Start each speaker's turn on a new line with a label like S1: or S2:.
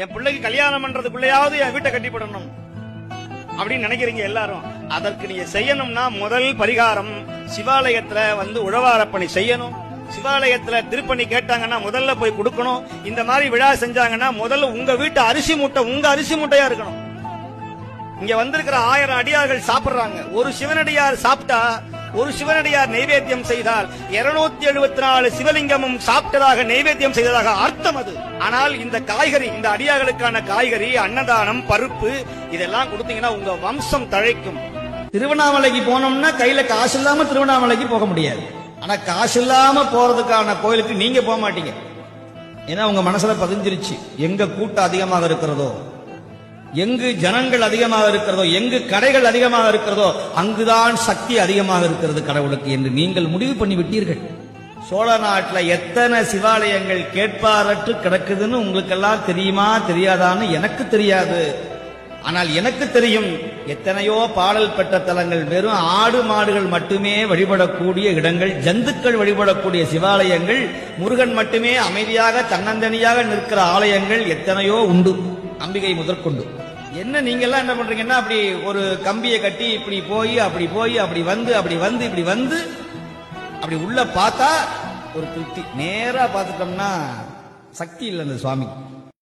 S1: என் பிள்ளைக்கு கல்யாணம் பண்றதுக்குள்ளயாவது என் வீட்டை கட்டிப்படணும் அப்படின்னு நினைக்கிறீங்க எல்லாரும். அதற்கு நீங்க செய்யணும்னா முதல் பரிகாரம் சிவாலயத்துல உழவாரப்பணி செய்யணும். சிவாலயத்துல திருப்பணி கேட்டாங்கன்னா முதல்ல போய் கொடுக்கணும். இந்த மாதிரி விழா செஞ்சாங்கன்னா முதல்ல உங்க வீட்டு அரிசி மூட்டை உங்க அரிசி மூட்டையா இருக்கணும். இங்க வந்திருக்கிற 1000 அடியார்கள் சாப்பிடுறாங்க. ஒரு சிவனடியார் சாப்பிட்டா, ஒரு சிவனடியார் நைவேத்தியம் செய்தால் 274 சிவலிங்கமும் சாப்பிட்டதாக நைவேத்தியம் செய்ததாக அர்த்தம் அது. ஆனால் இந்த காய்கறி, இந்த அடியார்களுக்கான காய்கறி, அன்னதானம், பருப்பு இதெல்லாம் கொடுத்தீங்கன்னா உங்க வம்சம் தழைக்கும். திருவண்ணாமலைக்கு போனோம்னா கையில காசு இல்லாம திருவண்ணாமலைக்கு போக முடியாது. ஆனா காசு இல்லாம போறதுக்கான கோயிலுக்கு நீங்க போக மாட்டீங்க. ஏன்னா உங்க மனசுல பதிஞ்சிருச்சு, எங்க கூட்டம் அதிகமாக இருக்கிறதோ, எங்கு ஜனங்கள் அதிகமாக இருக்கிறதோ, எங்கு கடைகள் அதிகமாக இருக்கிறதோ அங்குதான் சக்தி அதிகமாக இருக்கிறது கடவுளுக்கு என்று நீங்கள் முடிவு பண்ணி விட்டீர்கள். சோழ நாட்டில் எத்தனை சிவாலயங்கள் கேட்பாரற்று கிடக்குதுன்னு உங்களுக்கு எல்லாம் தெரியுமா தெரியாதான்னு எனக்கு தெரியாது. ஆனால் எனக்கு தெரியும், எத்தனையோ பாடல் பெற்ற தலங்கள், வெறும் ஆடு மாடுகள் மட்டுமே வழிபடக்கூடிய இடங்கள், ஜந்துக்கள் வழிபடக்கூடிய சிவாலயங்கள், முருகன் மட்டுமே அமைதியாக தன்னந்தனியாக நிற்கிற ஆலயங்கள் எத்தனையோ உண்டு, அம்பிகை முதற்கொண்டு. என்ன நீங்க எல்லாம் என்ன பண்றீங்கன்னா, அப்படி ஒரு கம்பியை கட்டி இப்படி போய் அப்படி போய் அப்படி வந்து இப்படி வந்து அப்படி உள்ள பார்த்தா ஒரு திருப்தி. நேரா பார்த்துட்டோம்னா சக்தி இல்லை அந்த சுவாமி.